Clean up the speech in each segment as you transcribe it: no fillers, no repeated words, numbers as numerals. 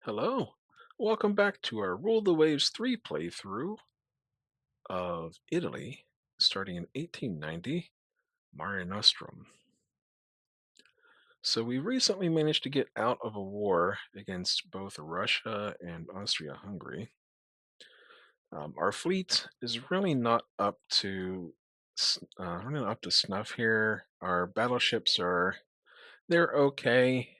Hello. Welcome back to our Rule the Waves 3 playthrough of Italy, starting in 1890, Mare Nostrum. So we recently managed to get out of a war against both Russia and Austria-Hungary. Our fleet is really not up to really not up to snuff here. Our battleships they're okay,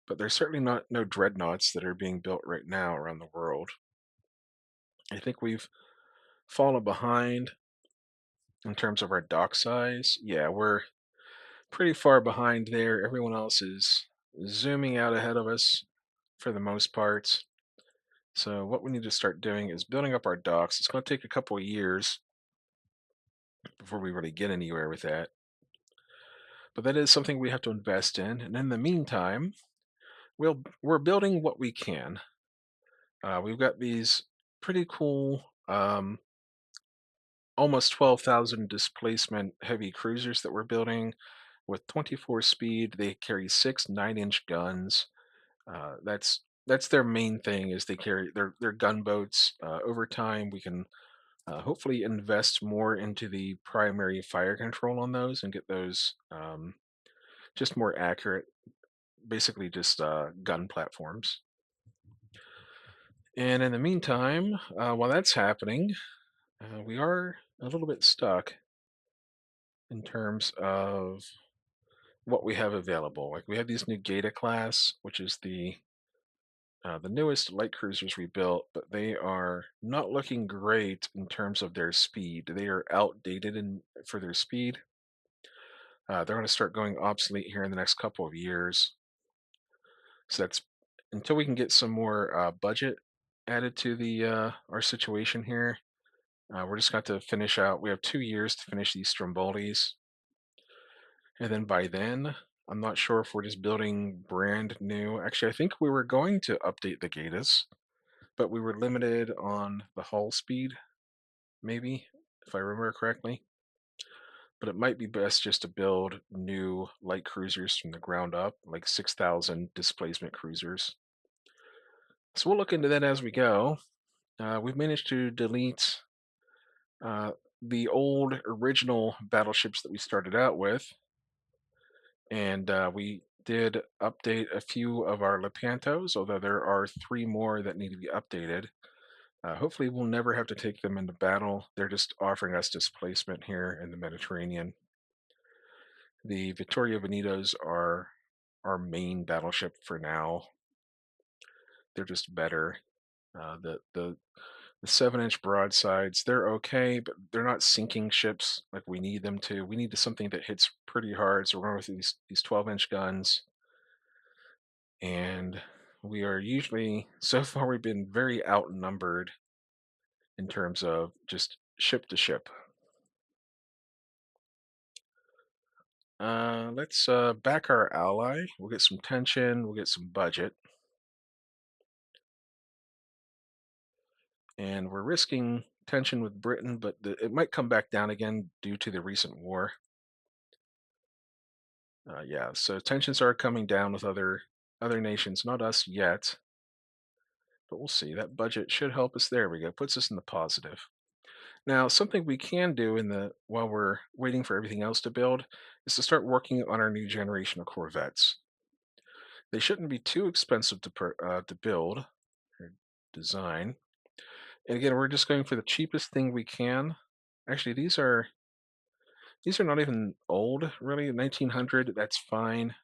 but they're certainly not no dreadnoughts that are being built right now around the world. I think we've fallen behind in terms of our dock size. Yeah, we're pretty far behind there. Everyone else is zooming out ahead of us for the most part. So what we need to start doing is building up our docks. It's going to take a couple of years before we really get anywhere with that. But that is something we have to invest in. And in the meantime, we're building what we can. We've got these pretty cool almost 12,000 displacement heavy cruisers that we're building with 24 speed. They carry six 9-inch guns. That's their main thing is they carry their gunboats. Over time, we can hopefully invest more into the primary fire control on those and get those just more accurate. Basically, just gun platforms. And in the meantime, while that's happening, we are a little bit stuck in terms of what we have available. Like we have these new Gata class, which is the newest light cruisers we built, but they are not looking great in terms of their speed. They are outdated for their speed. They're going to start going obsolete here in the next couple of years. So that's until we can get some more budget added to the our situation here. We're just going to finish out. We have 2 years to finish these Strombolis, and then by then, I'm not sure if we're just building brand new. Actually, I think we were going to update the Gatas, but we were limited on the hull speed, maybe, if I remember correctly. But it might be best just to build new light cruisers from the ground up, like 6,000 displacement cruisers. So we'll look into that as we go. We've managed to delete uh, the old original battleships that we started out with, and we did update a few of our Lepantos, although there are three more that need to be updated. Hopefully, we'll never have to take them into battle. They're just offering us displacement here in the Mediterranean. The Vittoria Venetos are our main battleship for now. They're just better. The 7-inch broadsides, they're okay, but they're not sinking ships like we need them to. We need something that hits pretty hard. So we're going with these 12-inch guns, and we are usually so far we've been very outnumbered in terms of just ship to ship. Let's back our ally. We'll get some tension. We'll get some budget, and we're risking tension with Britain, but it might come back down again due to the recent war. Yeah, so tensions are coming down with other nations, not us yet, but we'll see. That budget should help us. There we go. Puts us in the positive. Now, something we can do in the while we're waiting for everything else to build is to start working on our new generation of Corvettes. They shouldn't be too expensive to build or design. And again, we're just going for the cheapest thing we can. Actually, these are not even old, really. 1900, that's fine.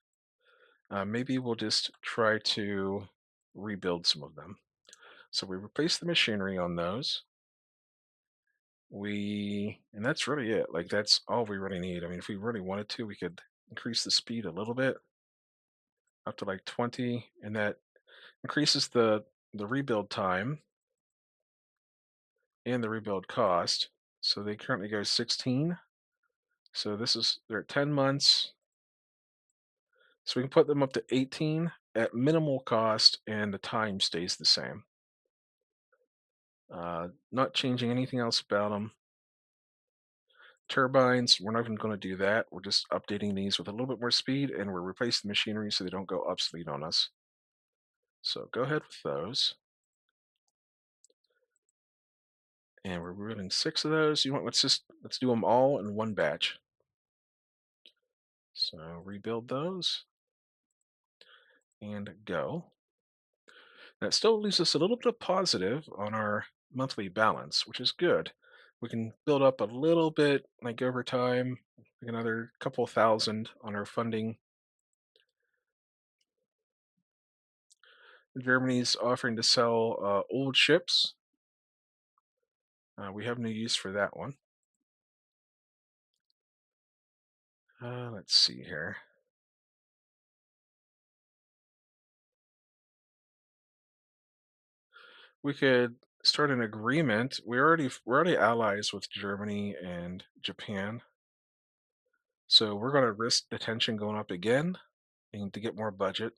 Maybe we'll just try to rebuild some of them. So we replace the machinery on those. And that's really it. Like that's all we really need. I mean, if we really wanted to, we could increase the speed a little bit up to like 20, and that increases the rebuild time and the rebuild cost. So they currently go 16. So they're at 10 months. So we can put them up to 18 at minimal cost, and the time stays the same. Not changing anything else about them. Turbines, we're not even going to do that. We're just updating these with a little bit more speed, and we're replacing the machinery so they don't go obsolete on us. So go ahead with those. And we're running 6 of those. You want let's do them all in one batch. So rebuild those and go. That still leaves us a little bit of positive on our monthly balance, which is good. We can build up a little bit like over time, like another couple thousand on our funding. Germany's offering to sell old ships. We have no use for that one. Let's see here. We could start an agreement. We're already allies with Germany and Japan, so we're going to risk the tension going up again and to get more budget.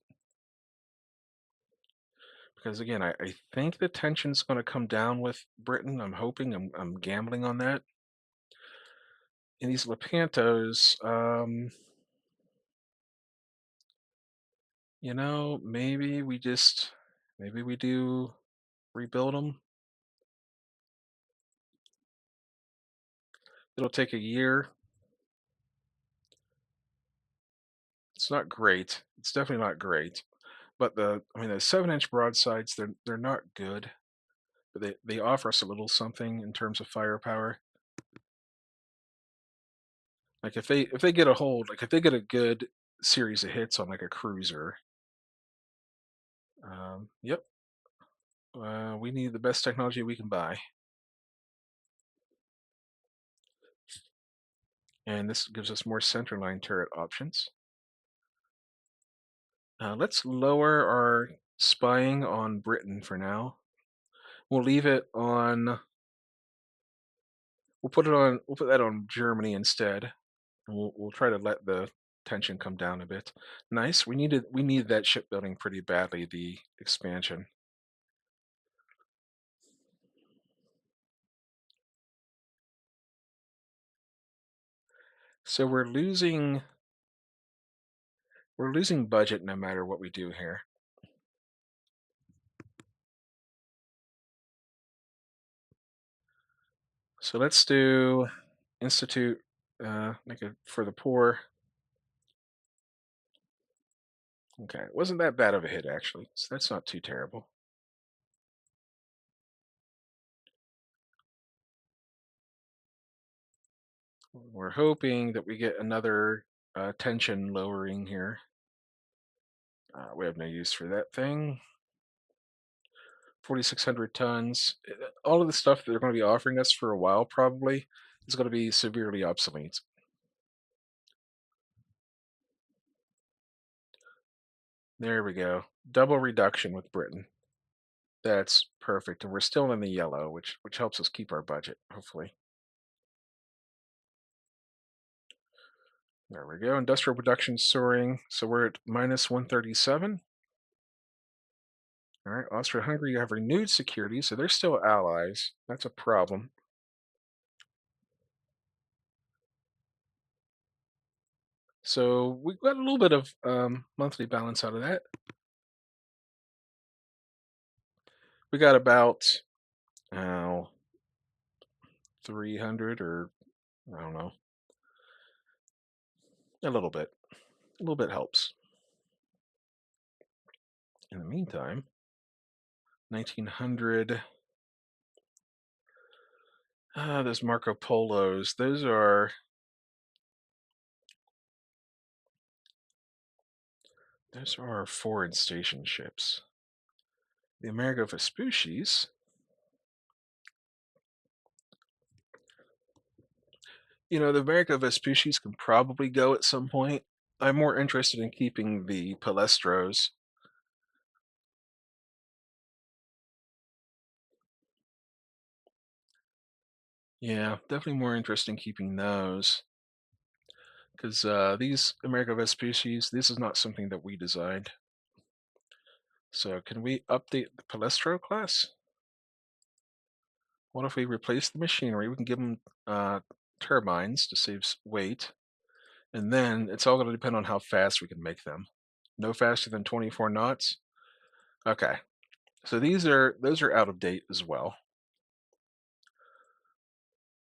Because again, I think the tension's going to come down with Britain. I'm hoping. I'm gambling on that. And these Lepantos, maybe we do rebuild them. It'll take a year. It's not great. It's definitely not great. But the 7-inch broadsides, they're not good, but they offer us a little something in terms of firepower. Like if they get a hold, like if they get a good series of hits on like a cruiser, yep, we need the best technology we can buy, and this gives us more centerline turret options. Let's lower our spying on Britain for now. We'll leave it on. We'll put it on. We'll put that on Germany instead. We'll try to let the tension come down a bit. Nice. We needed that shipbuilding pretty badly. The expansion. So we're losing budget no matter what we do here. So let's do institute like for the poor. Okay, it wasn't that bad of a hit actually. So that's not too terrible. We're hoping that we get another tension lowering here. We have no use for that thing. 4,600 tons. All of the stuff that they're going to be offering us for a while probably is going to be severely obsolete. There we go. Double reduction with Britain. That's perfect. And we're still in the yellow, which helps us keep our budget, hopefully. There we go. Industrial production soaring. So we're at minus 137. All right. Austria-Hungary have renewed security, so they're still allies. That's a problem. So we got a little bit of monthly balance out of that. We got about oh, 300 or I don't know, a little bit. A little bit helps. In the meantime, 1900. Those Marco Polos. Those are our foreign station ships. The Amerigo Vespucci's. The Amerigo Vespucci's can probably go at some point. I'm more interested in keeping the Palestros. Yeah, definitely more interested in keeping those. Because these Amerigo Vespucci's, this is not something that we designed. So can we update the Palestro class? What if we replace the machinery? We can give them turbines to save weight. And then it's all going to depend on how fast we can make them. No faster than 24 knots. Okay. So those are out of date as well.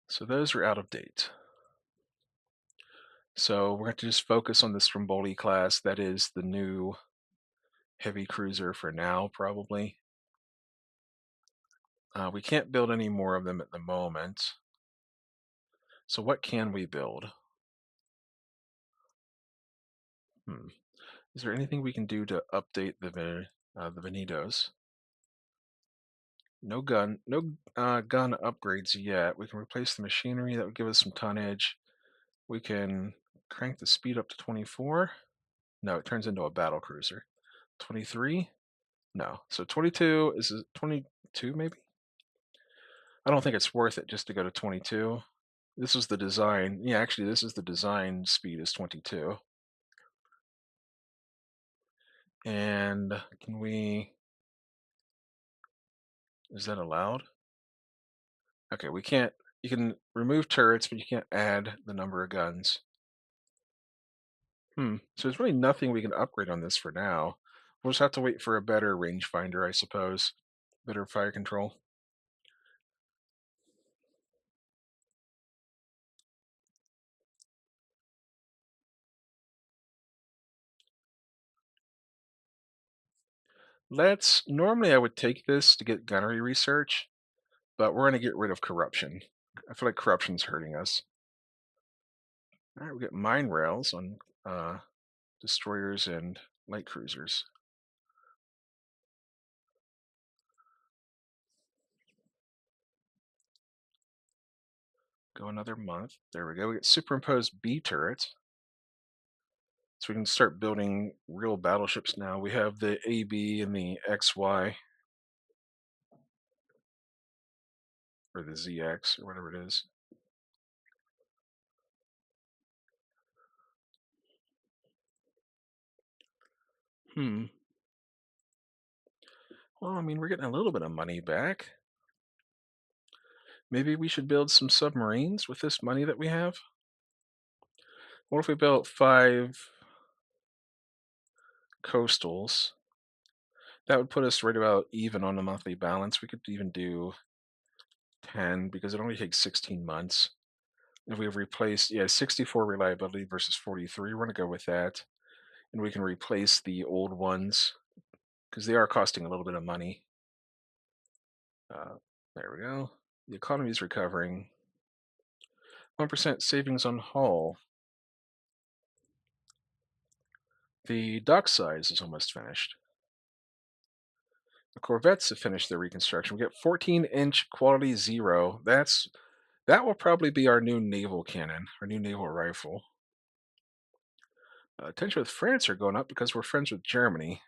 So those are out of date. So we're going to just focus on the Stromboli class. That is the new heavy cruiser for now, probably. We can't build any more of them at the moment. So what can we build? Hmm. Is there anything we can do to update the Venitos? No gun upgrades yet. We can replace the machinery. That would give us some tonnage. We can crank the speed up to 24. No, it turns into a battle cruiser. 23? No. So 22 is it 22 maybe? I don't think it's worth it just to go to 22. This is the design. Yeah, actually, this is the design speed is 22. And can we, is that allowed? Okay, we can't, you can remove turrets, but you can't add the number of guns. So there's really nothing we can upgrade on this for now. We'll just have to wait for a better rangefinder, I suppose. Better fire control. Normally I would take this to get gunnery research, but we're going to get rid of corruption. I feel like corruption's hurting us. All right, we get mine rails on destroyers and light cruisers. Go another month. There we go. We get superimposed B turrets. So we can start building real battleships now. We have the AB and the XY, or the ZX, or whatever it is. Hmm. Well, I mean, we're getting a little bit of money back. Maybe we should build some submarines with this money that we have. What if we built 5 coastals? That would put us right about even on the monthly balance. We could even do 10 because it only takes 16 months. If we've replaced, yeah, 64 reliability versus 43, we're going to go with that. And we can replace the old ones because they are costing a little bit of money. Uh, there we go. The economy is recovering. 1% savings on hull. The dock size is almost finished. The corvettes have finished their reconstruction. We get 14-inch quality zero. That will probably be our new naval cannon, our new naval rifle. Tension with France are going up because we're friends with Germany.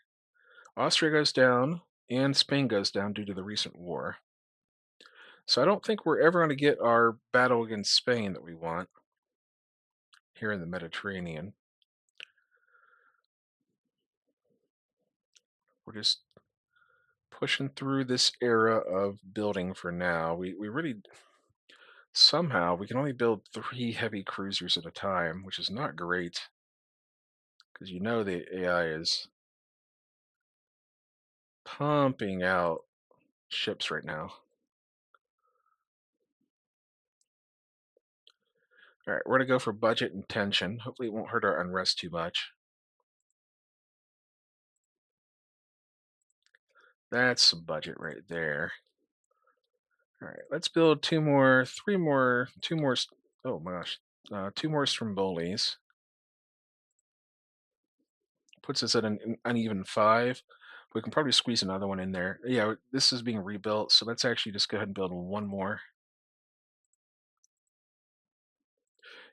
Austria goes down, and Spain goes down due to the recent war. So I don't think we're ever going to get our battle against Spain that we want here in the Mediterranean. We're just pushing through this era of building for now. We really somehow we can only build 3 heavy cruisers at a time, which is not great because you know the AI is pumping out ships right now. All right, we're gonna go for budget and tension. Hopefully, it won't hurt our unrest too much. That's some budget right there. All right, let's build 2 more, 3 more, 2 more. Oh my gosh, 2 more Strombolis. Puts us at an uneven 5. We can probably squeeze another one in there. Yeah, this is being rebuilt, so let's actually just go ahead and build 1 more,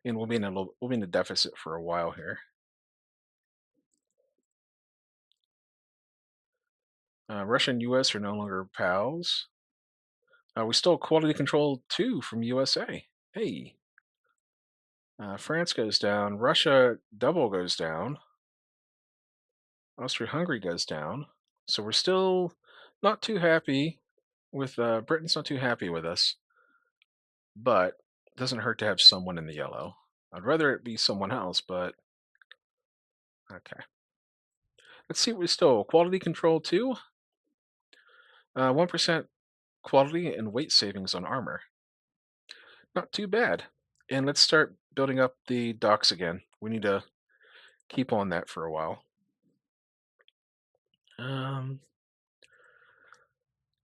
and we'll be in a deficit for a while here. Russia and U.S. are no longer pals. We stole quality control 2 from USA. Hey, France goes down. Russia double goes down. Austria-Hungary goes down. So we're still not too happy with Britain's not too happy with us, but it doesn't hurt to have someone in the yellow. I'd rather it be someone else, but okay. Let's see what we stole. Quality control 2. 1% quality and weight savings on armor. Not too bad. And let's start building up the docks again. We need to keep on that for a while. Um,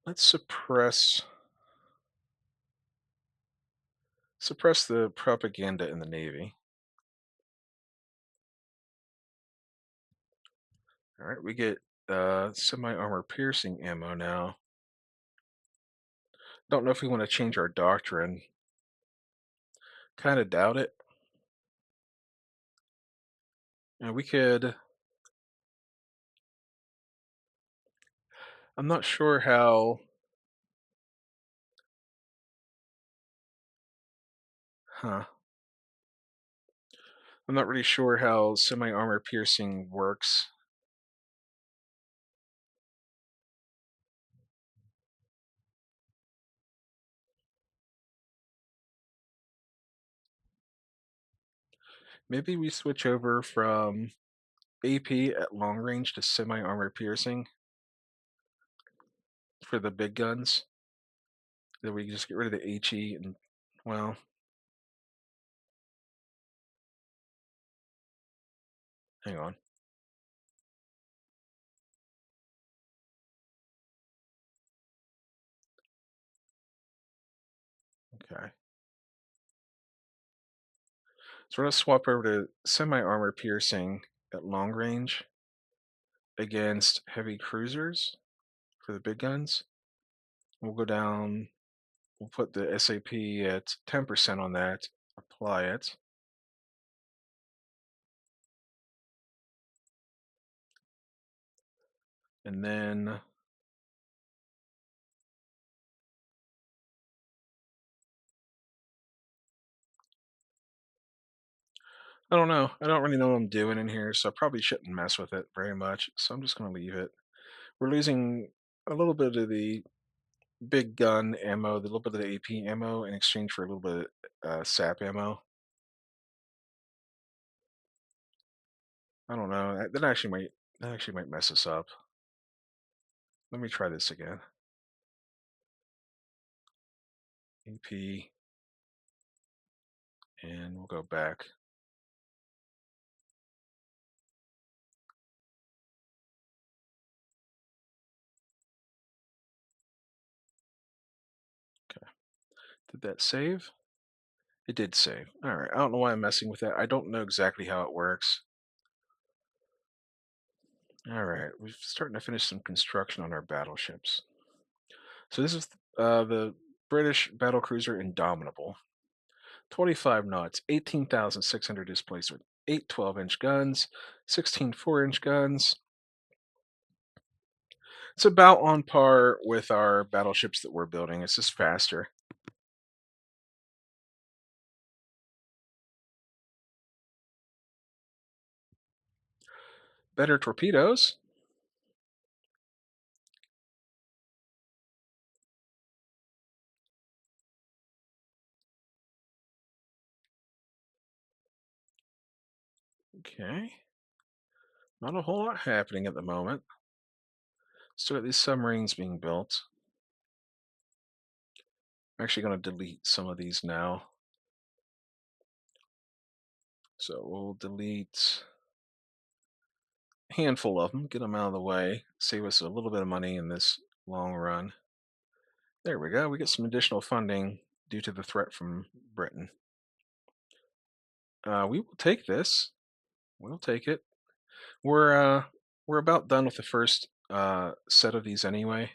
let's suppress the propaganda in the Navy. All right, we get semi-armor piercing ammo now. Don't know if we want to change our doctrine. Kind of doubt it. And we could. I'm not sure how. Huh. I'm not really sure how semi-armor piercing works. Maybe we switch over from AP at long range to semi-armor piercing for the big guns. Then we just get rid of the HE and, well, hang on. Okay. So we're going to swap over to semi-armor piercing at long range against heavy cruisers for the big guns. We'll go down, we'll put the SAP at 10% on that, apply it. And then I don't know. I don't really know what I'm doing in here, so I probably shouldn't mess with it very much. So I'm just going to leave it. We're losing a little bit of the big gun ammo, the little bit of the AP ammo in exchange for a little bit of SAP ammo. I don't know. That actually might mess us up. Let me try this again. AP, and we'll go back. Okay. Did that save? It did save. All right. I don't know why I'm messing with that. I don't know exactly how it works. All right. We're starting to finish some construction on our battleships. So this is the British battlecruiser Indomitable. 25 knots, 18,600 displacement, 8 12-inch guns, 16 4-inch guns. It's about on par with our battleships that we're building. It's just faster. Better torpedoes. Okay. Not a whole lot happening at the moment. Still got these submarines being built. I'm actually going to delete some of these now. So we'll delete a handful of them, get them out of the way, save us a little bit of money in this long run. There we go. We get some additional funding due to the threat from Britain. We will take this. We'll take it. We're about done with the first set of these anyway.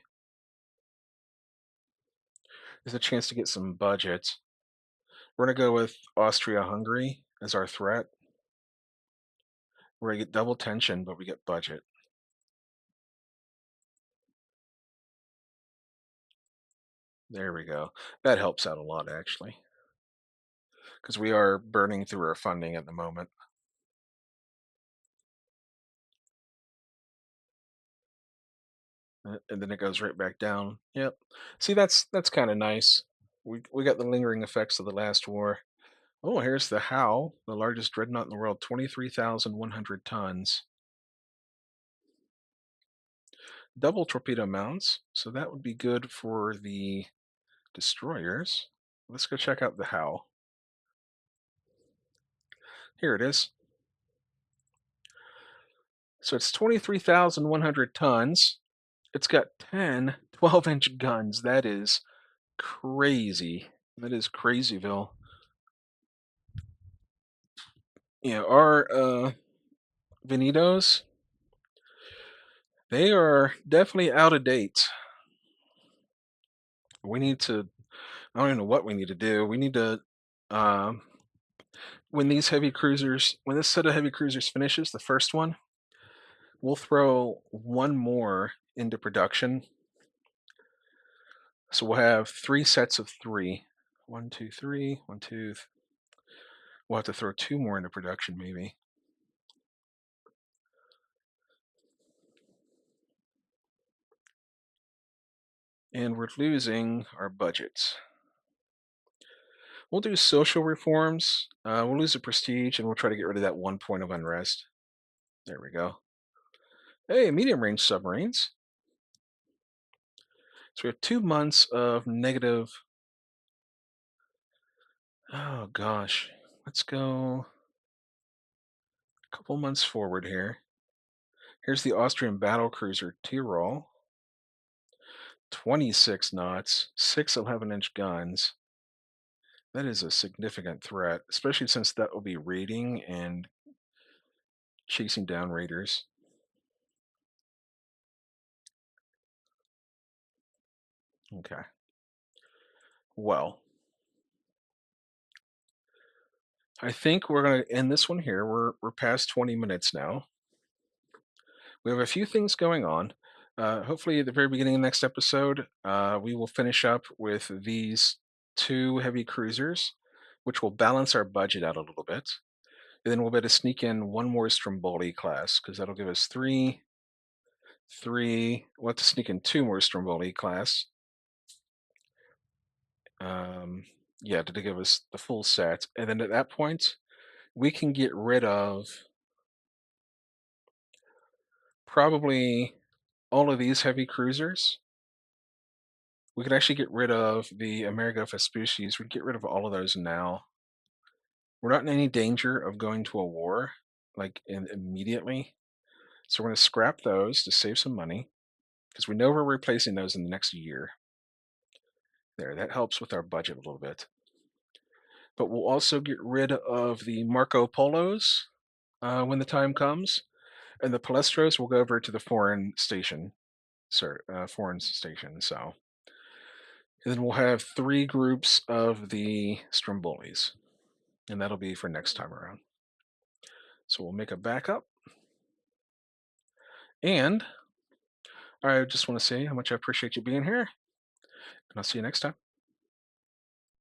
There's a chance to get some budget. We're gonna go with Austria-Hungary as our threat. We're gonna get double tension, but we get budget. There we go. That helps out a lot actually, because we are burning through our funding at the moment. And then it goes right back down. Yep. See, that's kind of nice. We got the lingering effects of the last war. Oh, here's the How, the largest dreadnought in the world, 23,100 tons. double torpedo mounts, so that would be good for the destroyers. Let's go check out the how. Here it is. So it's 23,100 tons. It's got 10 12-inch guns. That is crazy. That is crazyville. Yeah, our Venitos, they are definitely out of date. We need to, I don't even know what we need to do. We need to, um, when this set of heavy cruisers finishes, the first one, we'll throw one more into production. So we'll have three sets of three. One, two, three. One, two. We'll have to throw two more into production, maybe. And we're losing our budgets. We'll do social reforms. We'll lose the prestige, and we'll try to get rid of that 1 point of unrest. There we go. Hey, medium range submarines. So we have 2 months of negative. Oh gosh, let's go a couple months forward here. Here's the Austrian battle cruiser Tyrol. 26 knots, six 11-inch guns. That is a significant threat, especially since that will be raiding and chasing down raiders. Okay. Well, I think we're going to end this one here. We're past 20 minutes now. We have a few things going on. Hopefully, at the very beginning of the next episode, we will finish up with these two heavy cruisers, which will balance our budget out a little bit. And then we'll be able to sneak in one more Stromboli class because that'll give us three. We'll have to sneak in two more Stromboli class. Yeah, to give us the full set. And then at that point, we can get rid of probably all of these heavy cruisers. We could actually get rid of the Amerigo Vespucci's. We'd get rid of all of those now. We're not in any danger of going to a war, like immediately. So we're going to scrap those to save some money because we know we're replacing those in the next year. There, that helps with our budget a little bit. But we'll also get rid of the Marco Polos when the time comes, and the Palestros will go over to the foreign station. Foreign station. So, and then we'll have three groups of the Strombolis, and that'll be for next time around. So we'll make a backup, and I just want to say how much I appreciate you being here, and I'll see you next time.